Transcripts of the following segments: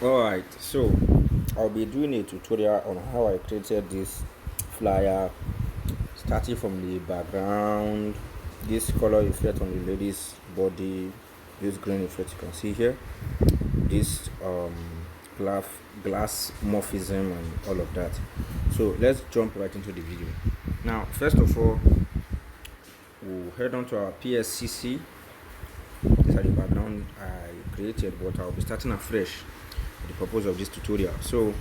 Alright, so I'll be doing a tutorial on how I created this flyer, starting from the background, this color effect on the lady's body, this green effect you can see here, this glass morphism and all of that. So let's jump right into the video. Now first of all, we'll head on to our PSCC. These are the background I created, but I'll be starting afresh for the purpose of this tutorial. So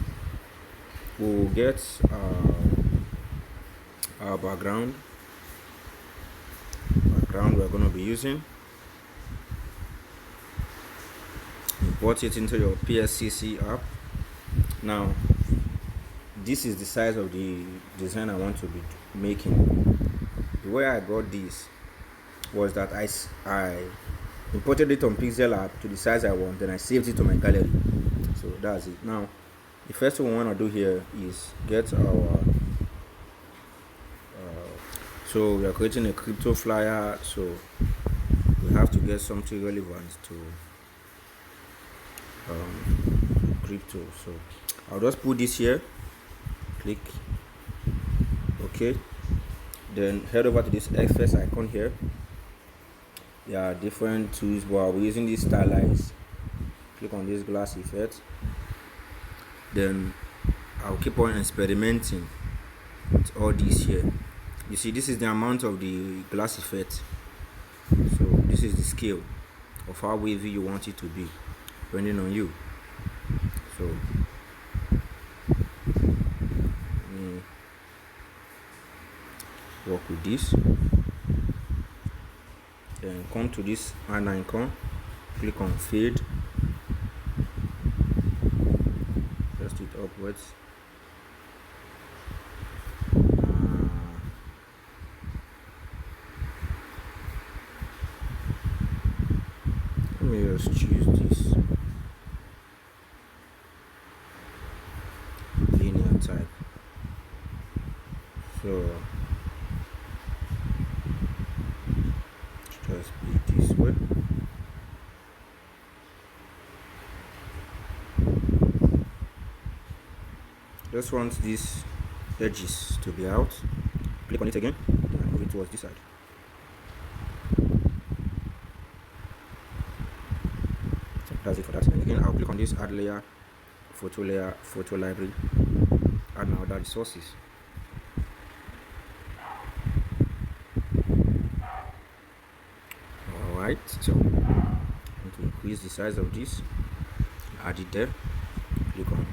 we'll get our background we're going to be using, import it into your PSCC app. Now this is the size of the design I want to be making. The way I got this was that I imported it on PixelLab to the size I want, then I saved it to my gallery. So that's it. Now the first thing we want to do here is get our so we are creating a crypto flyer, so we have to get something relevant to crypto. So I'll just put this here, click OK, then head over to this XFS icon here. There are different tools, but we're using this stylize. Click on this glass effect, then I'll keep on experimenting with all these here. You see, this is the amount of the glass effect, so this is the scale of how wavy you want it to be, depending on you. So work with this, then come to this hand icon, click on fade, adjust it upwards. Let me just choose this linear type. So just be this way. Just want these edges to be out. Click on it again and move it towards this side. So that's it for that. And again, I'll click on this add layer, photo library, add my other resources. Alright, so I'm going to increase the size of this, add it there, click on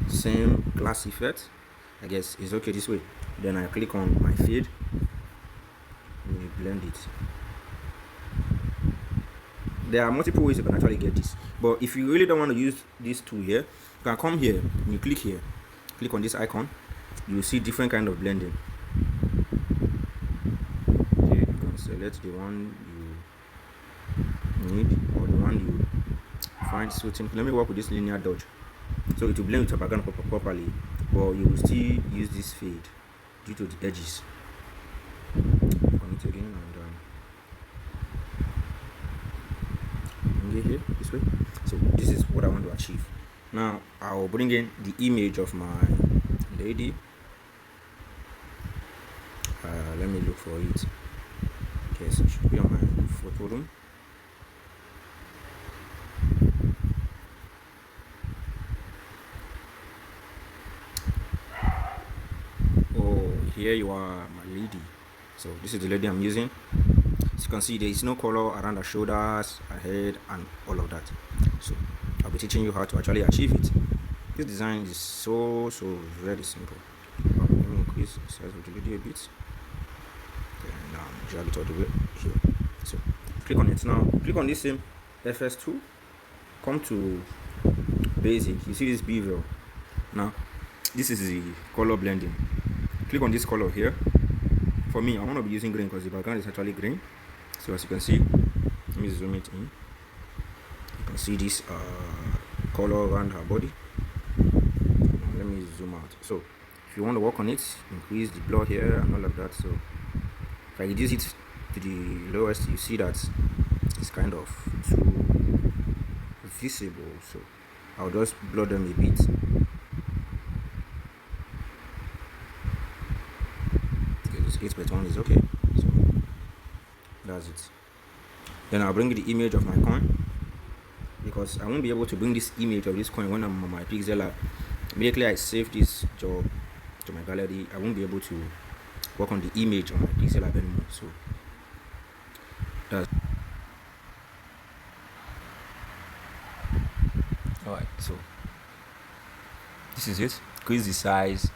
same glass effect. I guess it's okay this way. Then I click on my fade and we blend it. There are multiple ways you can actually get this, but if you really don't want to use this tool here, you can come here and you click here, click on this icon, you will see different kind of blending. Okay, you can select the one you need or the one you find suiting. Let me work with this linear dodge, so it will blend with your background properly, but you will still use this fade due to the edges. Click on it again and bring it here this way. So this is what I want to achieve. Now I'll bring in the image of my lady. Let me look for it. Okay, so it should be on my photo room. Here you are, my lady. So this is the lady I'm using. As you can see, there is no color around her shoulders, her head, and all of that. So I'll be teaching you how to actually achieve it. This design is so very simple. Let me increase the size of the lady a bit, and drag it all the way here. So click on it now. Click on this same FS2. Come to basic. You see this bevel. Now this is the color blending. Click on this color here. For me, I want to be using green because the background is actually green. So as you can see, let me zoom it in. You can see this color around her body. Let me zoom out. So if you want to work on it, increase the blur here and all of that. So if I reduce it to the lowest, you see that it's kind of too visible. So I'll just blur them a bit. Okay, this 8:1 is okay. So that's it. Then I'll bring the image of my coin, because I won't be able to bring this image of this coin when I'm on my PixelLab. Immediately I save this job to my gallery, I won't be able to work on the image on my PixelLab anymore. So that's alright. So this is it. Increase the size,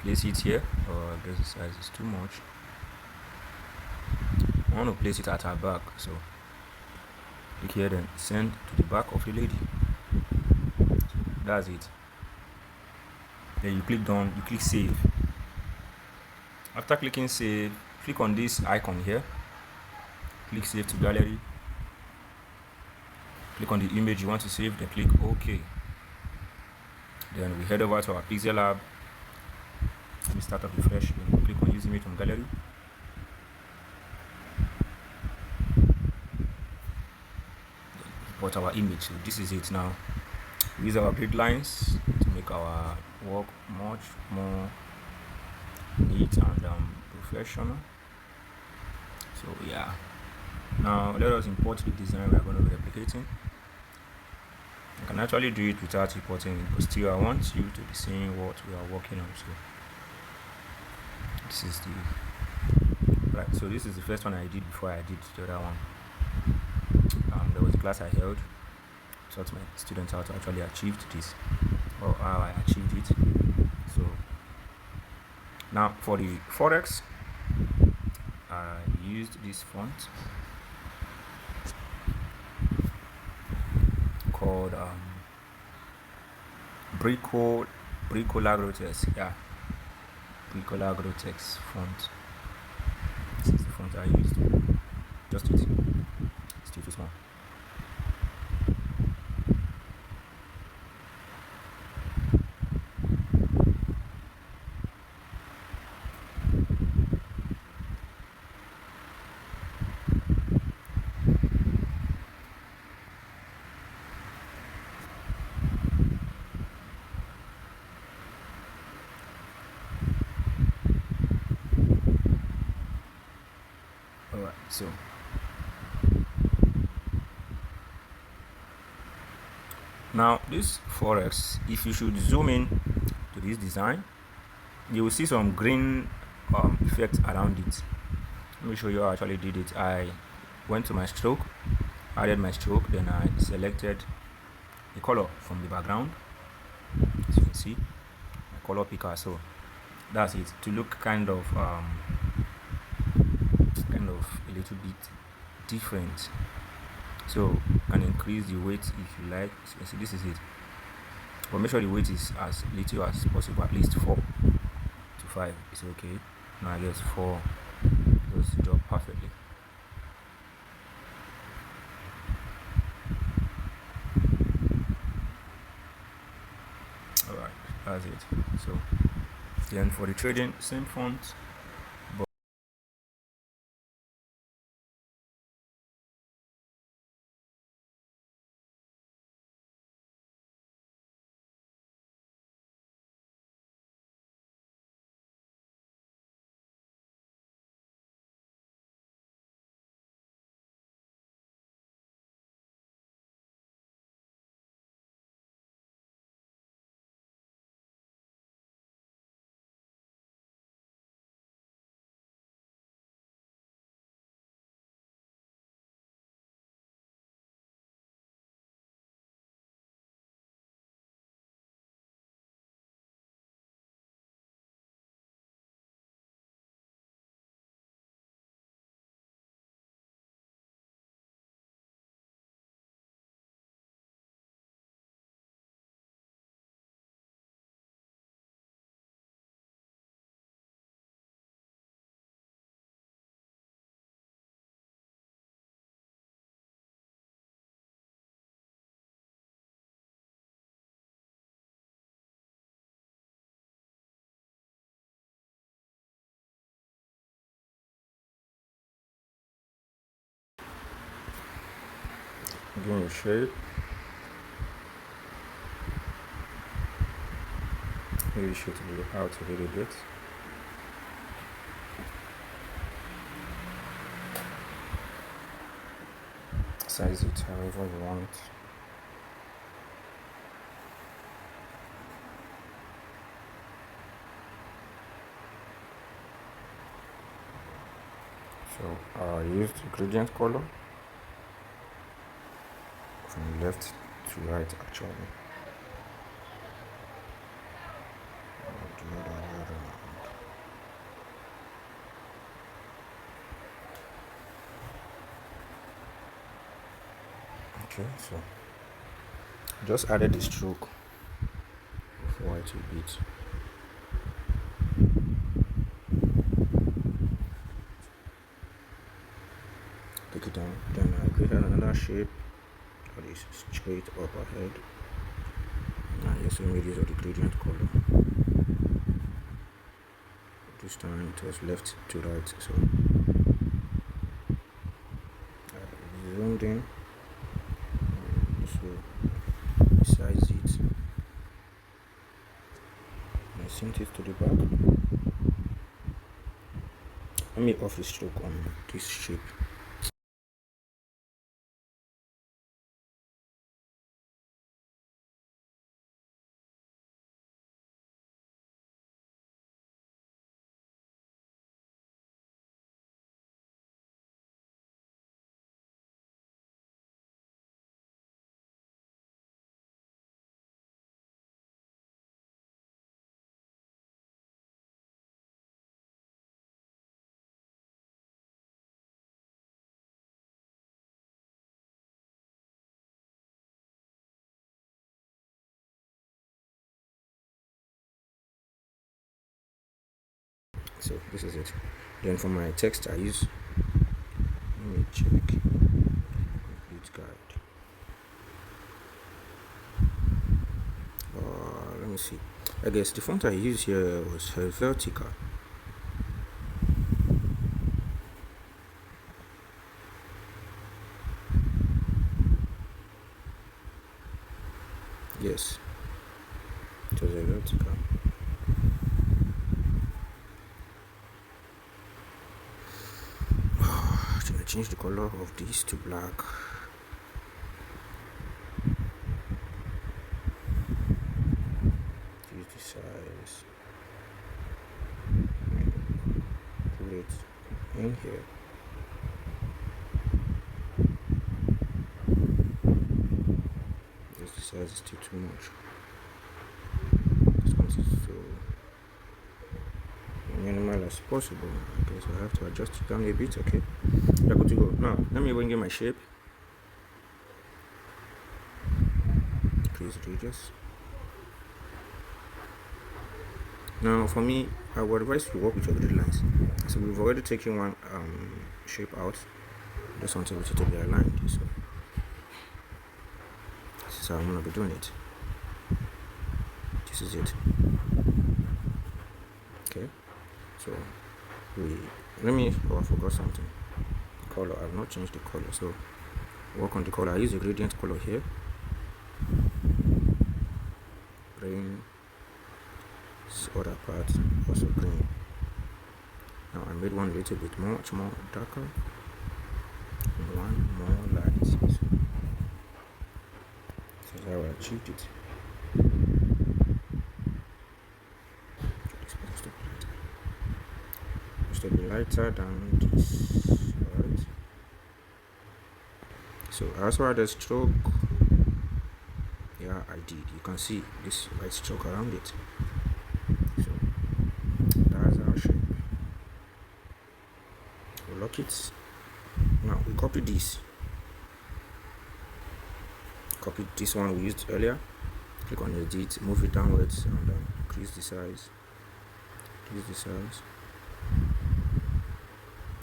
place it here. Oh, I guess the size is too much. I want to place it at her back, so click here, then send to the back of the lady. That's it. Then you click done, you click save. After clicking save, click on this icon here, click save to gallery, click on the image you want to save, then click OK. Then we head over to our PixelLab. Let me start up refresh, then click on use image from gallery. Import our image. So this is it now. We use our grid lines to make our work much more neat and professional. So yeah, now let us import the design we are going to be replicating. You can actually do it without importing it, but still I want you to be seeing what we are working on. So this is the right. So this is the first one I did before I did the other one. There was a class I held, taught my students how to actually achieve this, or how I achieved it. So now for the forex, I used this font called PixelLab. Yeah, PixelLab font. This is the font I used. Just it. Still too small. Alright, so now this forex, if you should zoom in to this design, you will see some green effects around it. Let me show you how I actually did it. I went to my stroke, added my stroke, then I selected the color from the background. As you can see, my color picker. So that's it, to look kind of a little bit different. So you can increase the weight if you like. So you can see this is it, but make sure the weight is as little as possible, at least 4 to 5 is okay. Now I guess 4 does the job perfectly. Alright, that's it. So then for the trading, same font, but give me a shape. maybe shoot it out a little bit. Size it however you want. So I used gradient color from left to right actually. The other way around. Okay, so just added the stroke of white a bit. Take it down. Then I created another shape that is straight up ahead. And I also made use of the gradient color. This time it was left to right, so I zoomed in. So size it. I sent it to the back. Let me off the stroke on this shape. So this is it. Then for my text I use, let me check, complete guide. Let me see. I guess the font I used here was Helvetica. Yes, it was Helvetica. Should I change the color of this to black? Use the size. Put it in here. This size is still too much. This one is so minimal as possible. Okay, so I have to adjust it down a bit. Okay, we're good to go. Now let me bring in my shape. Increase radius. Now for me, I would advise you to work with your grid lines. So we've already taken one shape out. Just want it to be aligned. So this is how I'm gonna be doing it. This is it. Okay. So I forgot something. Color. I've not changed the color. So work on the color. I use the gradient color here. Green. This other part also green. Now I made one a little bit much more darker, and one more light. So this is how I achieved it. It's supposed to be lighter than this. Alright. So I also added a stroke. Yeah, I did. You can see this white stroke around it. So that's our shape. We'll lock it. Now we copy this. Copy this one we used earlier. Click on edit, move it downwards, and increase the size. Increase the size.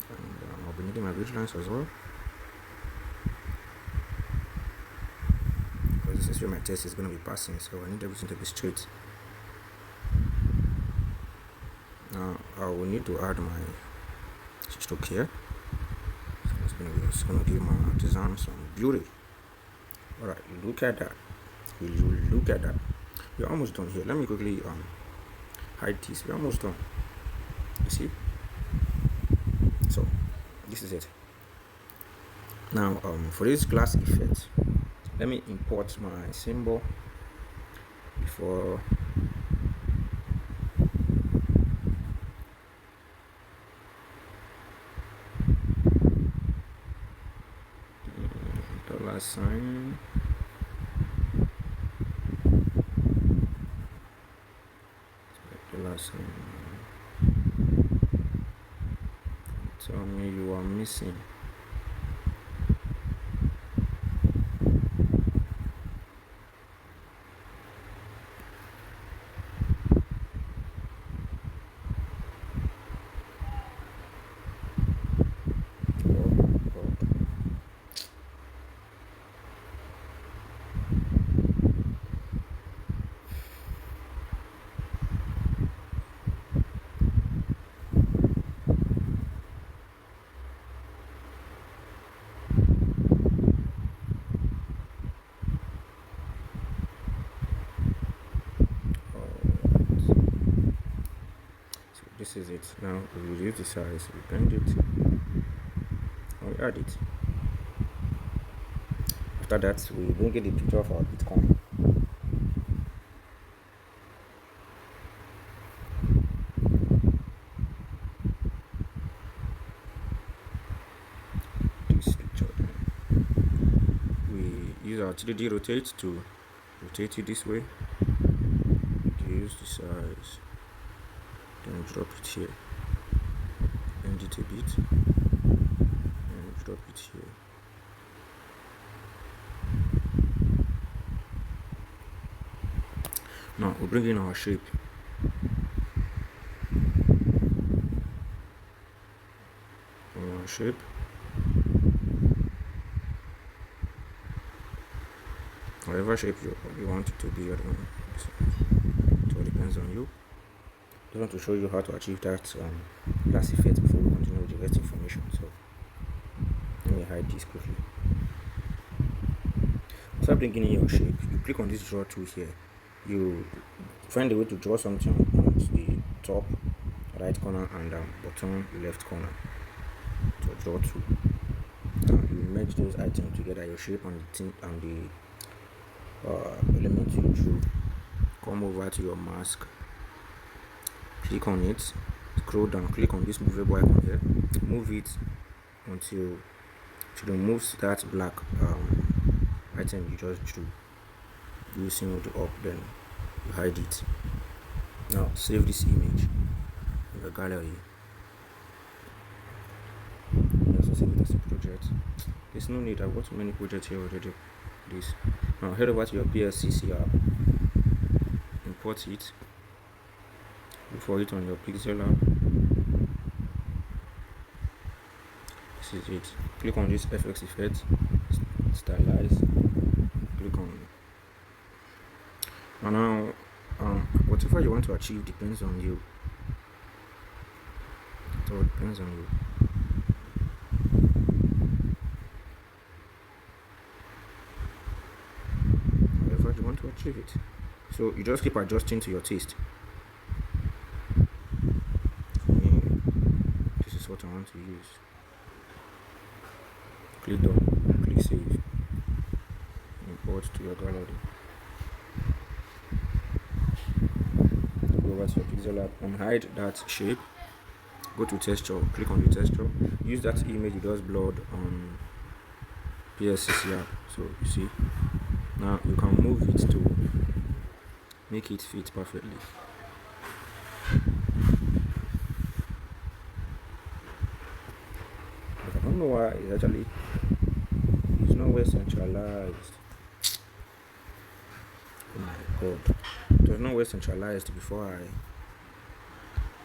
And I'll be needing my grid lines as well. Because this is where my test is going to be passing, so I need everything to be straight. Now I will need to add my stroke here. So it's going to give my design some beauty. Alright, look at that. Will you look at that? We're almost done here. Let me quickly hide this. We're almost done. You see? So this is it. Now for this glass effect, let me import my symbol before $sign. $sign. Tell me you are missing. This is it. Now we reduce the size, we bend it, and we add it. After that, we bring in the picture of our Bitcoin. This picture. We use our 3D rotate to rotate it this way. Reduce the size. Then drop it here, bend it a bit, and drop it here. Now we'll bring in our shape. Our shape. Whatever shape you want it to be, it all depends on you. I just want to show you how to achieve that glass effect before we continue with the rest information. So let me hide this quickly. After bringing in your shape, you click on this draw tool here. You find a way to draw something on the top right corner and bottom left corner. So draw tool. Now you merge those items together, your shape and the element you drew. Come over to your mask. Click on it, scroll down, click on this movable icon here, move it until it removes that black item you just drew. Using it up, then you hide it. Now save this image in the gallery. You also save it as a project. There's no need, I've got so many projects here already. This. Now head over to your PSCC app, import it. Look for it on your PixelLab. This is it. Click on this FX effect, stylize. Click on. And now, whatever you want to achieve depends on you. It all depends on you. Whatever you want to achieve it. So you just keep adjusting to your taste. What I want to use. Click done, click save, import to your gallery. Go over to your PixelLab and hide that shape. Go to texture, click on the texture. Use that image you just blurred on PSCC app. So you see, now you can move it to make it fit perfectly. I don't know why it's nowhere centralized. Oh my god, it was nowhere centralized before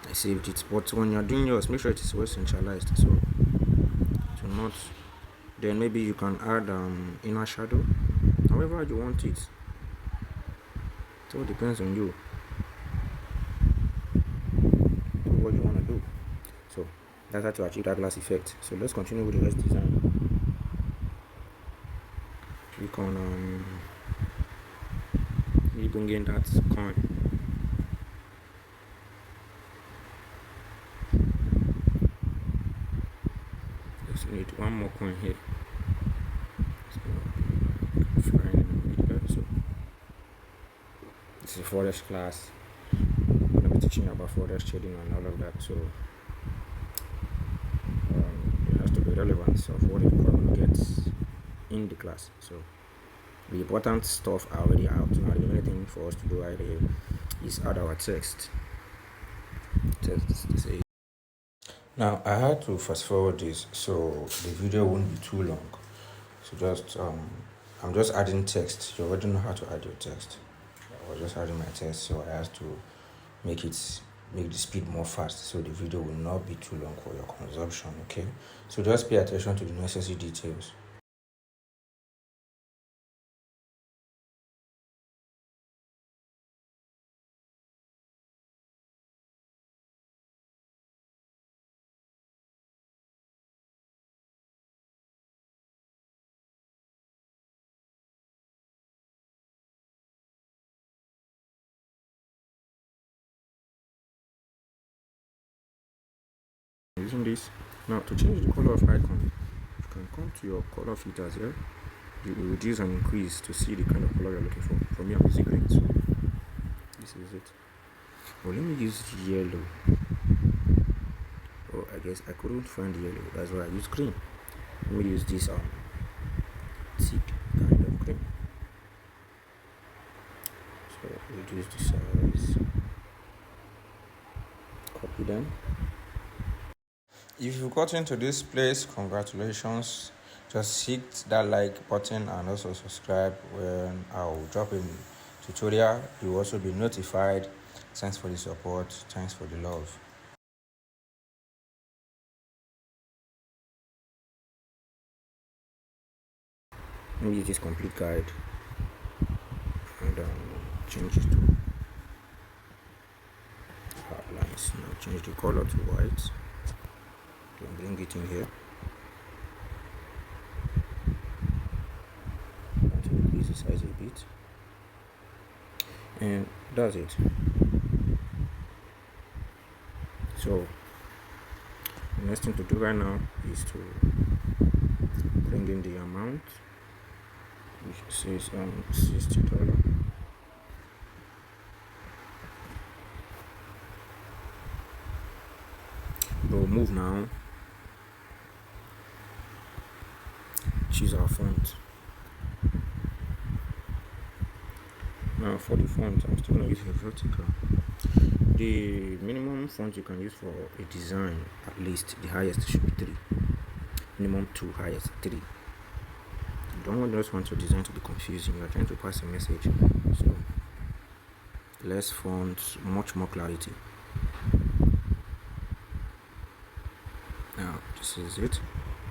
I saved it. But when you're doing yours, make sure it is well centralized, so to not. Then maybe you can add inner shadow, however you want it. It all depends on you. Do what you want to do. So that's how to achieve that glass effect. So let's continue with the rest design. Click on you bring in that coin. need one more point here. So this is a forest class. I'm going to be teaching you about forest shading and all of that. So it has to be relevant of what the problem gets in the class. So the important stuff are already out. Now the only thing for us to do right here is add our text. Now I had to fast forward this so the video won't be too long. So just I'm just adding text. You already know how to add your text. I was just adding my text, so I have to make the speed more fast so the video will not be too long for your consumption. Okay, so just pay attention to the necessary details. Using this now to change the color of icon, you can come to your color filters here. You will reduce and increase to see the kind of color you're looking for. For me, I'm using green, so this is it. Well, let me use yellow. Oh, I guess I couldn't find yellow, that's why I use green. Let me use this thick kind of green. So reduce the size, copy them. If you got into this place, congratulations. Just hit that like button and also subscribe when I'll drop a tutorial. You will also be notified. Thanks for the support. Thanks for the love. Let me use this complete guide and change it to outlines. Now change the color to white. Then bring it in here. To increase the size a bit. And that's it. So the next thing to do right now is to bring in the amount, which says $60. We'll move now. Choose our font. Now for the font, I'm still going to use a vertical. The minimum font you can use for a design, at least the highest should be 3. Minimum 2, highest 3. You don't just want your design to be confusing. You are trying to pass a message. So less fonts, much more clarity. Now this is it.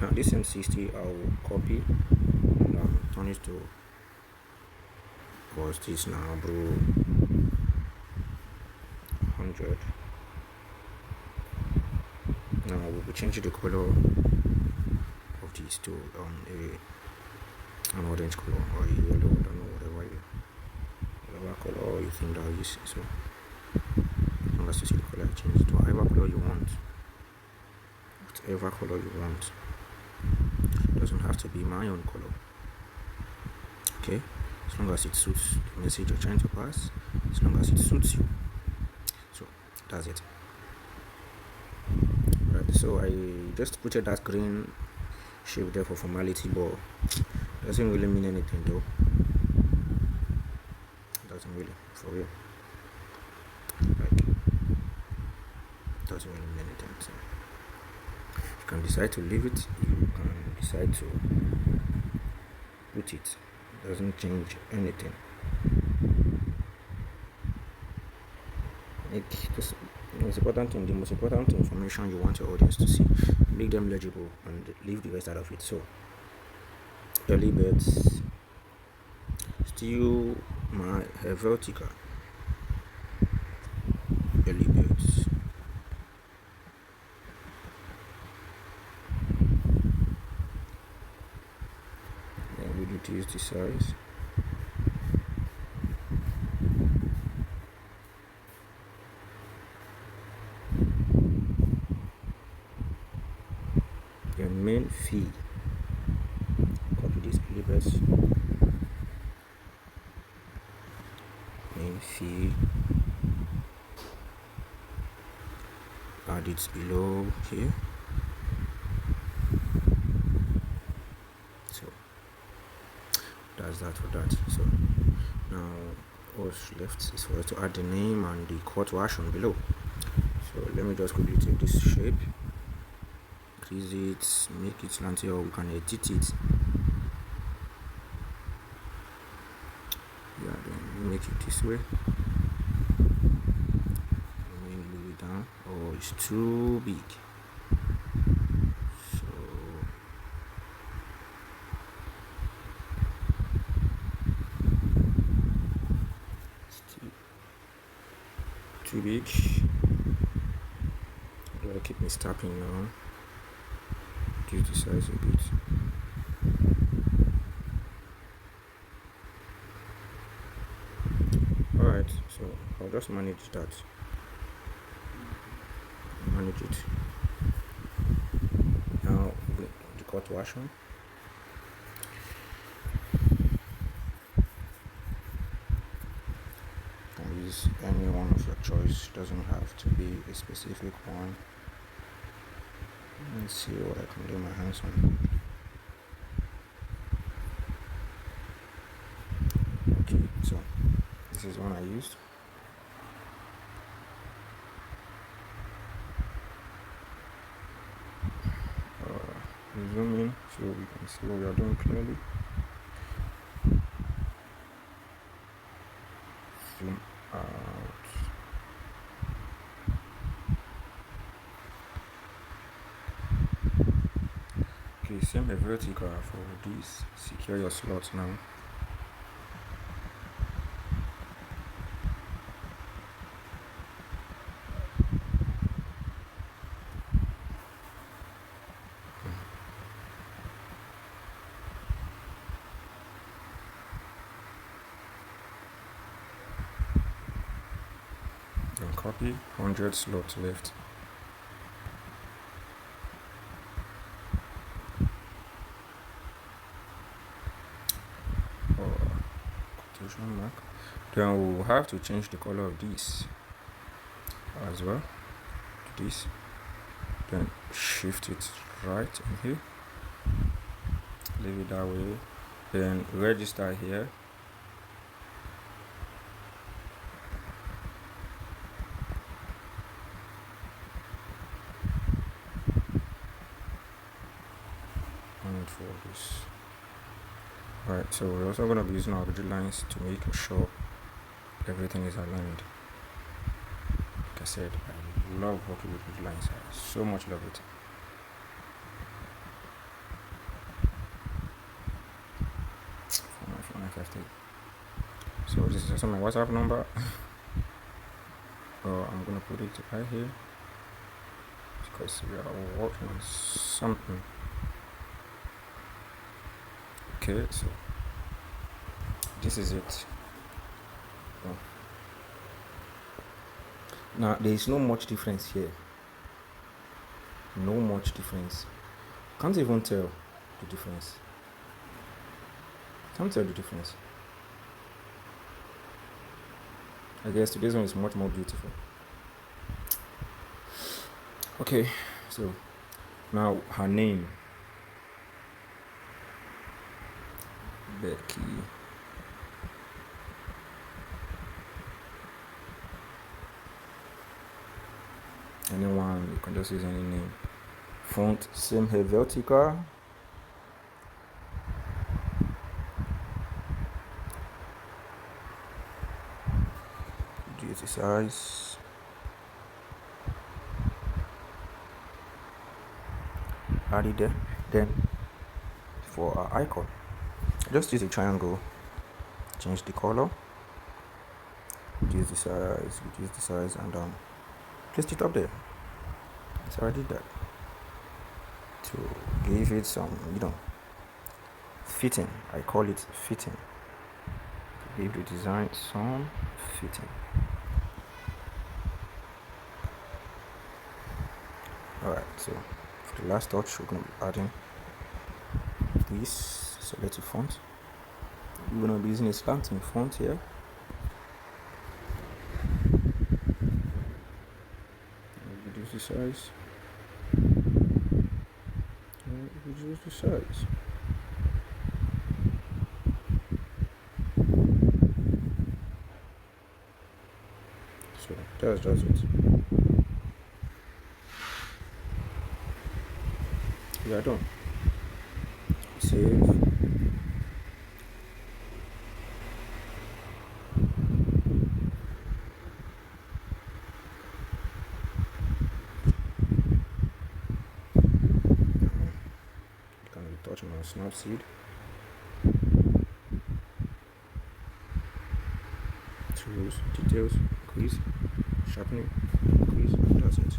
Now this M60 I will copy and turn it to what's this now, bro? 100. Now we'll be changing the color of these to an orange color or a yellow, I don't know, whatever color you think that is. So as long as you see the color, change it to whatever color you want. Whatever color you want. It doesn't have to be my own color. Okay, as long as it suits the message you're trying to pass, as long as it suits you. So that's it. Right, so I just put that green shape there for formality, but it doesn't really mean anything though. It doesn't really, for real. Like, it doesn't really mean anything. So you can decide to leave it, you can decide to put it. It doesn't change anything. The most important information you want your audience to see, make them legible and leave the rest out of it. So early birds, still my vertical, early birds. Then we reduce the size. Your main feed fill, add it below here. So that's that for that. So now what's left is for us to add the name and the call to action below. So let me just quickly take this shape, increase it, make it slanty, or we can edit it. Yeah, then make it this way. Move it down. Oh, it's too big. So too big. I'll keep me tapping now. Reduce the size a bit. Alright, so I'll just manage that. Manage it. Now the call to action. Can use any one of your choice, doesn't have to be a specific one. Let's see what I can do my hands on. Okay, so this is one I used. Zoom in so we can see what we are doing clearly. Zoom out. Okay, same vertical for this. Secure your slot now. Then copy 100 slots left. Quotation mark. Then we'll have to change the color of this as well. This. Then shift it right in here. Leave it that way. Then register here. And for this. Alright, so we're also going to be using our grid lines to make sure everything is aligned. Like I said, I love working with grid lines. I so much love it. So this is also my WhatsApp number. I'm gonna put it right here because we are working on something. Okay, so this is it. Now there is no much difference here. No much difference. Can't even tell the difference. Can't tell the difference. I guess today's one is much more beautiful. Okay, so now her name, Becky. Anyone, you can just use any name. Font, same here, vertical. Reduce the size. Add it there. Then for our icon, just use a triangle, change the color, reduce the size, and place it up there. So I did that to give it some, fitting. I call it fitting. To give the design some fitting. Alright, so for the last touch, we're going to be adding this selected font. We're going to be using a slanting font here. the size. Reduce the size. So that's just it. We are done. Save. Can be touching on Snapseed. Tools, details, increase, sharpening, increase, that's it.